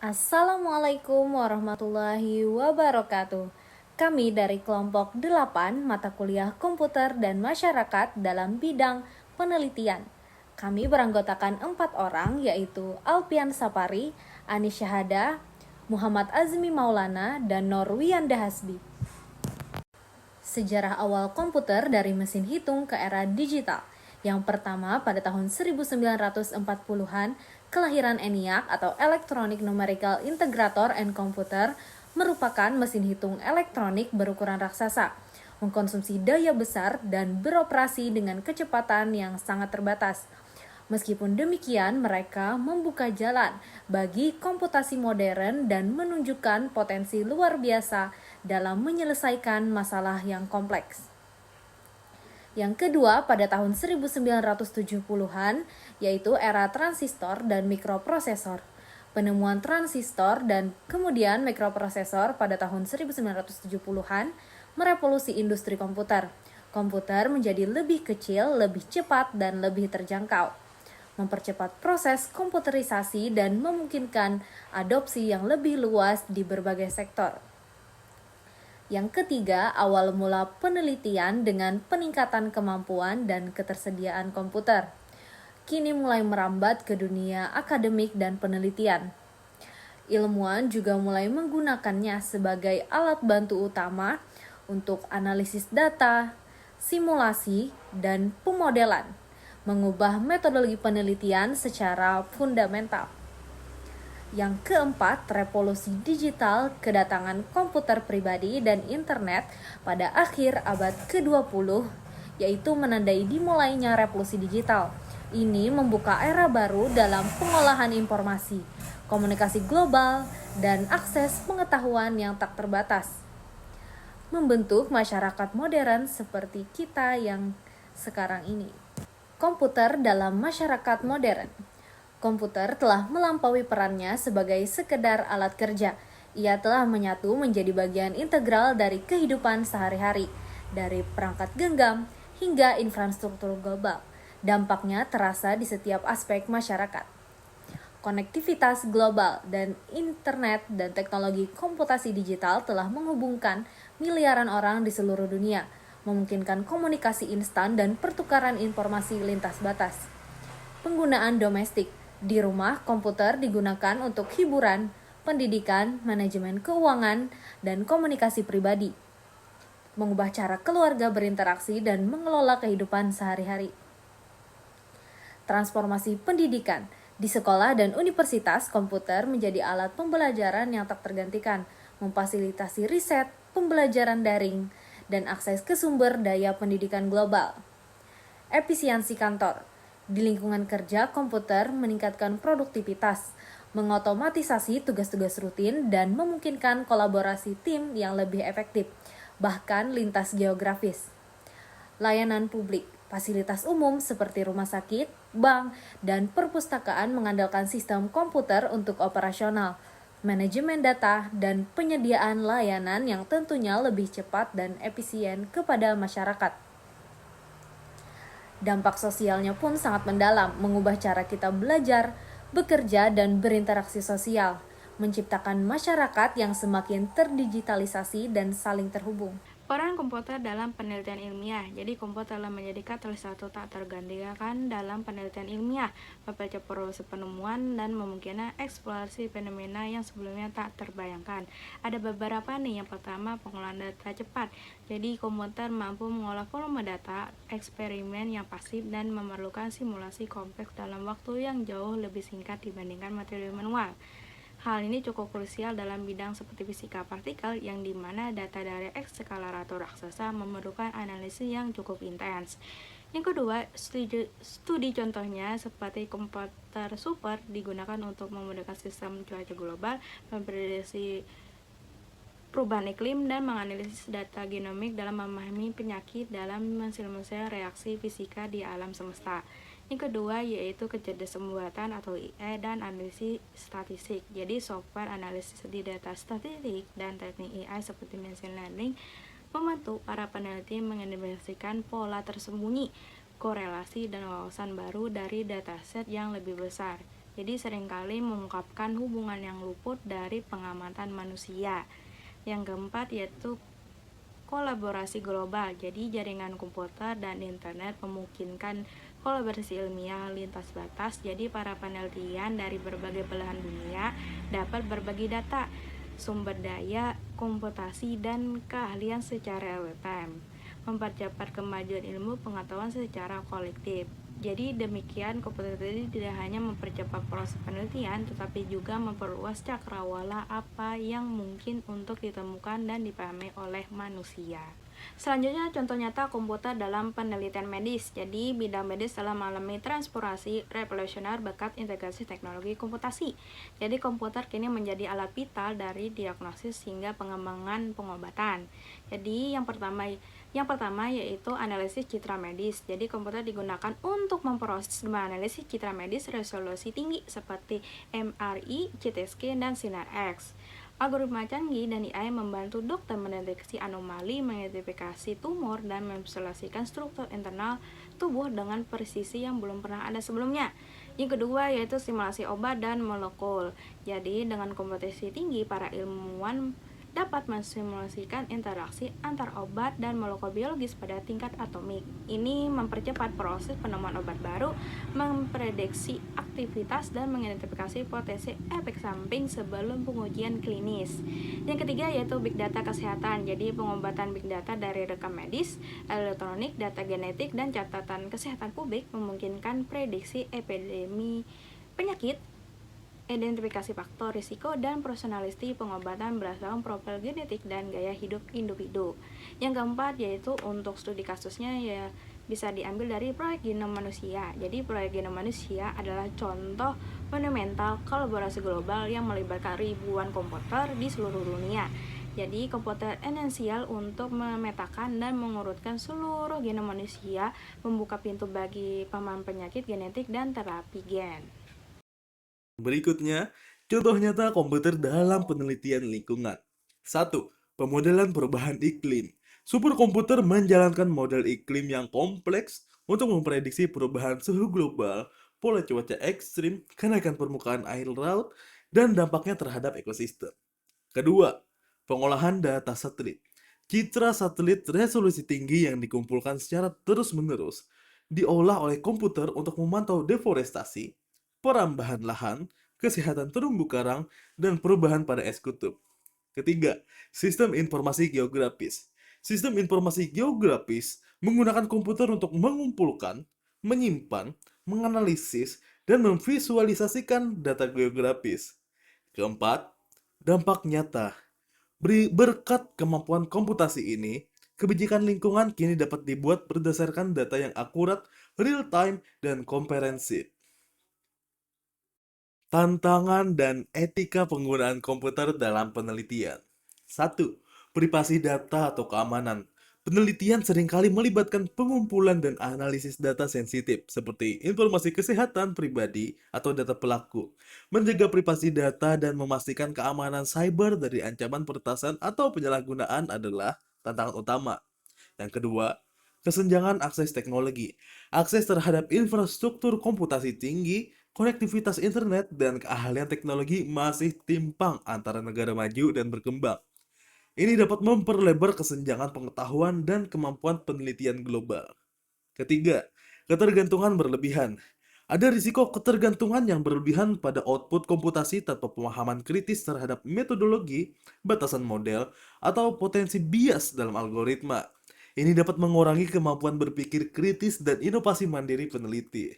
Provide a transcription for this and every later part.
Assalamualaikum warahmatullahi wabarakatuh. Kami dari kelompok 8 mata kuliah komputer dan masyarakat dalam bidang penelitian. Kami beranggotakan 4 orang, yaitu Alpian Sapari, Anis Syahada, Muhammad Azmi Maulana, dan Norwiyanda Hasbi. Sejarah awal komputer dari mesin hitung ke era digital. Yang pertama pada tahun 1940-an, kelahiran ENIAC atau Electronic Numerical Integrator and Computer merupakan mesin hitung elektronik berukuran raksasa, mengkonsumsi daya besar dan beroperasi dengan kecepatan yang sangat terbatas. Meskipun demikian, mereka membuka jalan bagi komputasi modern dan menunjukkan potensi luar biasa dalam menyelesaikan masalah yang kompleks. Yang kedua pada tahun 1970-an, yaitu era transistor dan mikroprosesor. Penemuan transistor dan kemudian mikroprosesor pada tahun 1970-an merevolusi industri komputer. Komputer menjadi lebih kecil, lebih cepat, dan lebih terjangkau, mempercepat proses komputerisasi dan memungkinkan adopsi yang lebih luas di berbagai sektor. Yang ketiga, awal mula penelitian dengan peningkatan kemampuan dan ketersediaan komputer. Kini mulai merambat ke dunia akademik dan penelitian. Ilmuwan juga mulai menggunakannya sebagai alat bantu utama untuk analisis data, simulasi, dan pemodelan, mengubah metodologi penelitian secara fundamental. Yang keempat, revolusi digital, kedatangan komputer pribadi dan internet pada akhir abad ke-20, yaitu menandai dimulainya revolusi digital. Ini membuka era baru dalam pengolahan informasi, komunikasi global, dan akses pengetahuan yang tak terbatas, membentuk masyarakat modern seperti kita yang sekarang ini. Komputer dalam masyarakat modern. Komputer telah melampaui perannya sebagai sekedar alat kerja. Ia telah menyatu menjadi bagian integral dari kehidupan sehari-hari, dari perangkat genggam hingga infrastruktur global. Dampaknya terasa di setiap aspek masyarakat. Konektivitas global dan internet dan teknologi komputasi digital telah menghubungkan miliaran orang di seluruh dunia, memungkinkan komunikasi instan dan pertukaran informasi lintas batas. Penggunaan domestik. Di rumah, komputer digunakan untuk hiburan, pendidikan, manajemen keuangan, dan komunikasi pribadi, mengubah cara keluarga berinteraksi dan mengelola kehidupan sehari-hari. Transformasi pendidikan. Di sekolah dan universitas, komputer menjadi alat pembelajaran yang tak tergantikan, memfasilitasi riset, pembelajaran daring, dan akses ke sumber daya pendidikan global. Efisiensi kantor. Di lingkungan kerja, komputer meningkatkan produktivitas, mengotomatisasi tugas-tugas rutin, dan memungkinkan kolaborasi tim yang lebih efektif, bahkan lintas geografis. Layanan publik. Fasilitas umum seperti rumah sakit, bank, dan perpustakaan mengandalkan sistem komputer untuk operasional, manajemen data, dan penyediaan layanan yang tentunya lebih cepat dan efisien kepada masyarakat. Dampak sosialnya pun sangat mendalam, mengubah cara kita belajar, bekerja, dan berinteraksi sosial, menciptakan masyarakat yang semakin terdigitalisasi dan saling terhubung. Peran komputer dalam penelitian ilmiah. Jadi komputer telah menjadi katalisator tak tergantikan dalam penelitian ilmiah, mempercepat proses penemuan dan memungkinkan eksplorasi fenomena yang sebelumnya tak terbayangkan. Ada beberapa nih. Yang pertama, pengolahan data cepat. Jadi komputer mampu mengolah volume data eksperimen yang pasif dan memerlukan simulasi kompleks dalam waktu yang jauh lebih singkat dibandingkan materi manual. Hal ini cukup krusial dalam bidang seperti fisika partikel, yang dimana data dari akselerator raksasa memerlukan analisis yang cukup intens. Yang kedua, studi contohnya seperti komputer super digunakan untuk memudahkan sistem cuaca global, memprediksi perubahan iklim, dan menganalisis data genomik dalam memahami penyakit dalam mensimulasi reaksi fisika di alam semesta. Yang kedua yaitu kecerdasan buatan atau AI dan analisis statistik. Jadi software analisis di data statistik dan teknik AI seperti machine learning membantu para peneliti mengidentifikasikan pola tersembunyi, korelasi, dan wawasan baru dari dataset yang lebih besar. Jadi seringkali mengungkapkan hubungan yang luput dari pengamatan manusia. Yang keempat yaitu kolaborasi global. Jadi jaringan komputer dan internet memungkinkan kolaborasi ilmiah lintas batas. Jadi para penelitian dari berbagai belahan dunia dapat berbagi data, sumber daya, komputasi, dan keahlian secara real time, mempercepat kemajuan ilmu pengetahuan secara kolektif. Jadi demikian, komputer ini tidak hanya mempercepat proses penelitian, tetapi juga memperluas cakrawala apa yang mungkin untuk ditemukan dan dipahami oleh manusia. Selanjutnya, contoh nyata komputer dalam penelitian medis. Jadi, bidang medis telah mengalami transformasi revolusioner berkat integrasi teknologi komputasi. Jadi, komputer kini menjadi alat vital dari diagnosis hingga pengembangan pengobatan. Jadi, yang pertama yaitu analisis citra medis. Jadi komputer digunakan untuk memproses menganalisis citra medis resolusi tinggi seperti MRI, CT scan, dan sinar X. Algoritma canggih dan AI membantu dokter mendeteksi anomali, mengidentifikasi tumor, dan memvisualisasikan struktur internal tubuh dengan presisi yang belum pernah ada sebelumnya. Yang kedua yaitu simulasi obat dan molekul. Jadi dengan kompetisi tinggi, para ilmuwan dapat mensimulasikan interaksi antar obat dan molekul biologis pada tingkat atomik. Ini mempercepat proses penemuan obat baru, memprediksi aktivitas, dan mengidentifikasi potensi efek samping sebelum pengujian klinis. Yang ketiga yaitu big data kesehatan. Jadi pengobatan big data dari rekam medis, elektronik, data genetik, dan catatan kesehatan publik memungkinkan prediksi epidemi penyakit, identifikasi faktor risiko, dan personalisasi pengobatan berdasarkan profil genetik dan gaya hidup individu. Yang keempat yaitu untuk studi kasusnya ya bisa diambil dari proyek genom manusia. Jadi proyek genom manusia adalah contoh monumental kolaborasi global yang melibatkan ribuan komputer di seluruh dunia. Jadi komputer esensial untuk memetakan dan mengurutkan seluruh genom manusia, membuka pintu bagi pemahaman penyakit genetik dan terapi gen. Berikutnya, contoh nyata komputer dalam penelitian lingkungan. 1. Pemodelan perubahan iklim. Superkomputer menjalankan model iklim yang kompleks untuk memprediksi perubahan suhu global, pola cuaca ekstrim, kenaikan permukaan air laut, dan dampaknya terhadap ekosistem. Kedua, pengolahan data satelit. Citra satelit resolusi tinggi yang dikumpulkan secara terus-menerus diolah oleh komputer untuk memantau deforestasi, perambahan lahan, kesehatan terumbu karang, dan perubahan pada es kutub. Ketiga, sistem informasi geografis. Sistem informasi geografis menggunakan komputer untuk mengumpulkan, menyimpan, menganalisis, dan memvisualisasikan data geografis. Keempat, dampak nyata. Berkat kemampuan komputasi ini, kebijakan lingkungan kini dapat dibuat berdasarkan data yang akurat, real-time, dan komprehensif. Tantangan dan etika penggunaan komputer dalam penelitian. 1. Privasi data atau keamanan. Penelitian seringkali melibatkan pengumpulan dan analisis data sensitif seperti informasi kesehatan pribadi atau data pelaku. Menjaga privasi data dan memastikan keamanan cyber dari ancaman peretasan atau penyalahgunaan adalah tantangan utama. Yang kedua, kesenjangan akses teknologi. Akses terhadap infrastruktur komputasi tinggi, konektivitas internet, dan keahlian teknologi masih timpang antara negara maju dan berkembang. Ini dapat memperlebar kesenjangan pengetahuan dan kemampuan penelitian global. Ketiga, ketergantungan berlebihan. Ada risiko ketergantungan yang berlebihan pada output komputasi tanpa pemahaman kritis terhadap metodologi, batasan model, atau potensi bias dalam algoritma. Ini dapat mengurangi kemampuan berpikir kritis dan inovasi mandiri peneliti.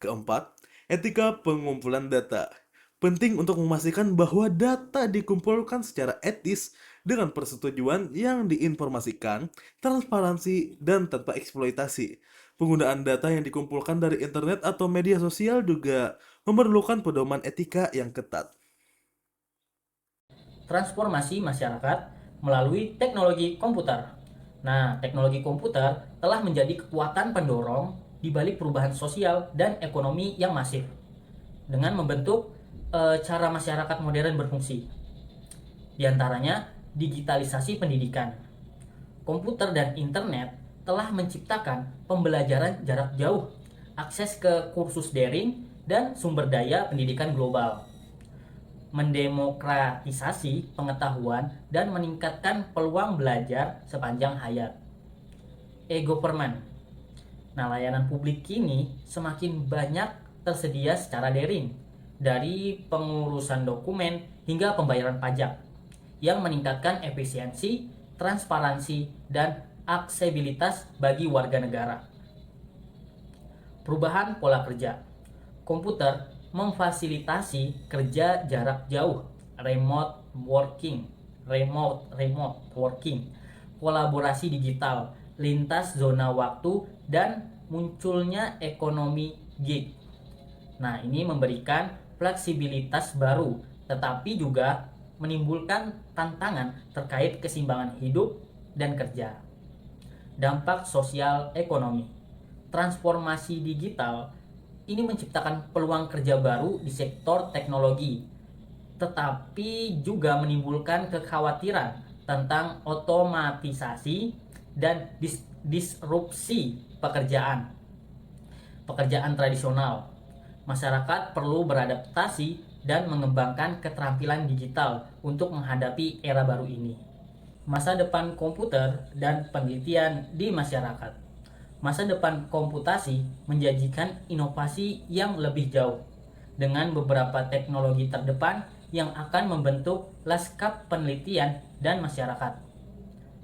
Keempat, etika pengumpulan data. Penting untuk memastikan bahwa data dikumpulkan secara etis dengan persetujuan yang diinformasikan, transparansi, dan tanpa eksploitasi. Penggunaan data yang dikumpulkan dari internet atau media sosial juga memerlukan pedoman etika yang ketat. Transformasi masyarakat melalui teknologi komputer. Nah, teknologi komputer telah menjadi kekuatan pendorong di balik perubahan sosial dan ekonomi yang masif dengan membentuk cara masyarakat modern berfungsi. Di antaranya, digitalisasi pendidikan. Komputer dan internet telah menciptakan pembelajaran jarak jauh, akses ke kursus daring, dan sumber daya pendidikan global, mendemokratisasi pengetahuan dan meningkatkan peluang belajar sepanjang hayat. E-government. Nah, layanan publik kini semakin banyak tersedia secara daring, dari pengurusan dokumen hingga pembayaran pajak, yang meningkatkan efisiensi, transparansi, dan aksesibilitas bagi warga negara. Perubahan pola kerja. Komputer memfasilitasi kerja jarak jauh, remote working, kolaborasi digital, lintas zona waktu, dan munculnya ekonomi gig. Nah, ini memberikan fleksibilitas baru, tetapi juga menimbulkan tantangan terkait keseimbangan hidup dan kerja. Dampak sosial ekonomi. Transformasi digital ini menciptakan peluang kerja baru di sektor teknologi, tetapi juga menimbulkan kekhawatiran tentang otomatisasi dan disrupsi pekerjaan tradisional. Masyarakat perlu beradaptasi dan mengembangkan keterampilan digital untuk menghadapi era baru ini. Masa depan komputer dan penelitian di masyarakat. Masa depan komputasi menjanjikan inovasi yang lebih jauh, dengan beberapa teknologi terdepan yang akan membentuk lanskap penelitian dan masyarakat.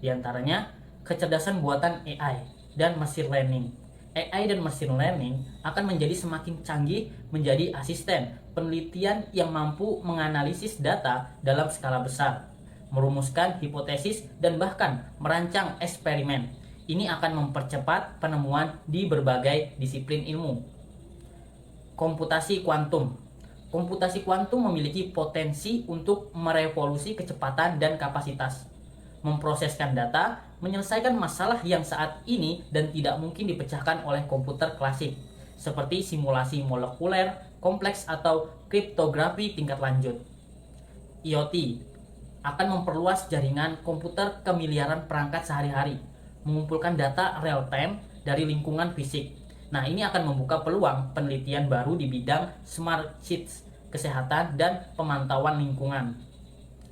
Di antaranya, kecerdasan buatan AI dan machine learning. AI dan machine learning akan menjadi semakin canggih menjadi asisten penelitian yang mampu menganalisis data dalam skala besar, merumuskan hipotesis, dan bahkan merancang eksperimen. Ini akan mempercepat penemuan di berbagai disiplin ilmu. Komputasi kuantum. Komputasi kuantum memiliki potensi untuk merevolusi kecepatan dan kapasitas, memproseskan data, menyelesaikan masalah yang saat ini dan tidak mungkin dipecahkan oleh komputer klasik, seperti simulasi molekuler kompleks atau kriptografi tingkat lanjut. IoT akan memperluas jaringan komputer ke miliaran perangkat sehari-hari, mengumpulkan data real-time dari lingkungan fisik. Nah, ini akan membuka peluang penelitian baru di bidang smart cities, kesehatan, dan pemantauan lingkungan.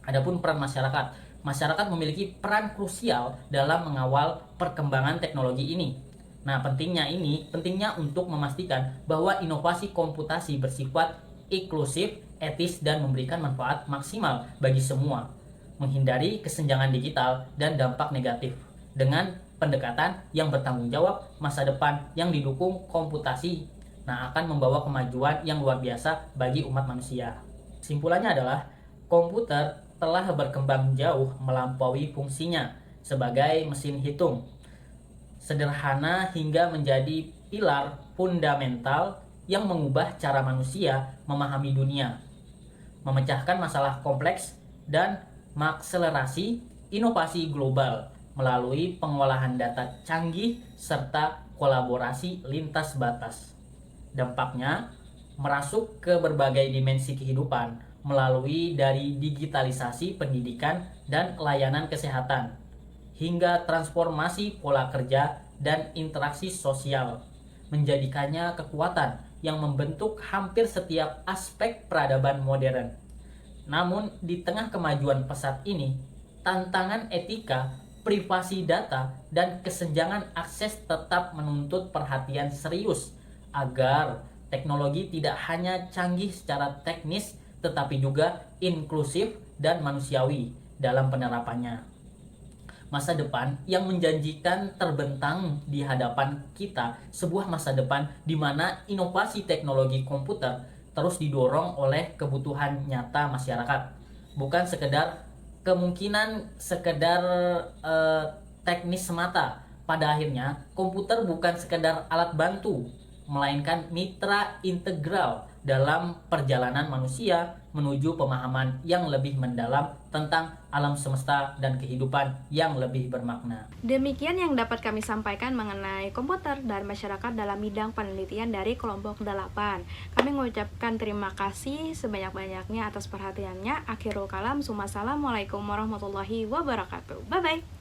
Adapun peran masyarakat. Masyarakat memiliki peran krusial dalam mengawal perkembangan teknologi ini. Nah, pentingnya untuk memastikan bahwa inovasi komputasi bersifat inklusif, etis, dan memberikan manfaat maksimal bagi semua, menghindari kesenjangan digital dan dampak negatif. Dengan pendekatan yang bertanggung jawab, masa depan yang didukung komputasi, akan membawa kemajuan yang luar biasa bagi umat manusia. Kesimpulannya adalah, komputer telah berkembang jauh melampaui fungsinya sebagai mesin hitung, sederhana hingga menjadi pilar fundamental yang mengubah cara manusia memahami dunia, memecahkan masalah kompleks, dan mengakselerasi inovasi global melalui pengolahan data canggih serta kolaborasi lintas batas. Dampaknya merasuk ke berbagai dimensi kehidupan, melalui dari digitalisasi pendidikan dan layanan kesehatan, hingga transformasi pola kerja dan interaksi sosial, menjadikannya kekuatan yang membentuk hampir setiap aspek peradaban modern. Namun, di tengah kemajuan pesat ini, tantangan etika, privasi data, dan kesenjangan akses tetap menuntut perhatian serius agar teknologi tidak hanya canggih secara teknis, tetapi juga inklusif dan manusiawi dalam penerapannya. Masa depan yang menjanjikan terbentang di hadapan kita, sebuah masa depan di mana inovasi teknologi komputer terus didorong oleh kebutuhan nyata masyarakat, bukan sekedar teknis semata. Pada akhirnya, komputer bukan sekedar alat bantu, melainkan mitra integral dalam perjalanan manusia menuju pemahaman yang lebih mendalam tentang alam semesta dan kehidupan yang lebih bermakna. Demikian yang dapat kami sampaikan mengenai komputer dan masyarakat dalam bidang penelitian dari kelompok 8. Kami mengucapkan terima kasih sebanyak-banyaknya atas perhatiannya. Akhirul kalam, Assalamualaikum warahmatullahi wabarakatuh. Bye-bye.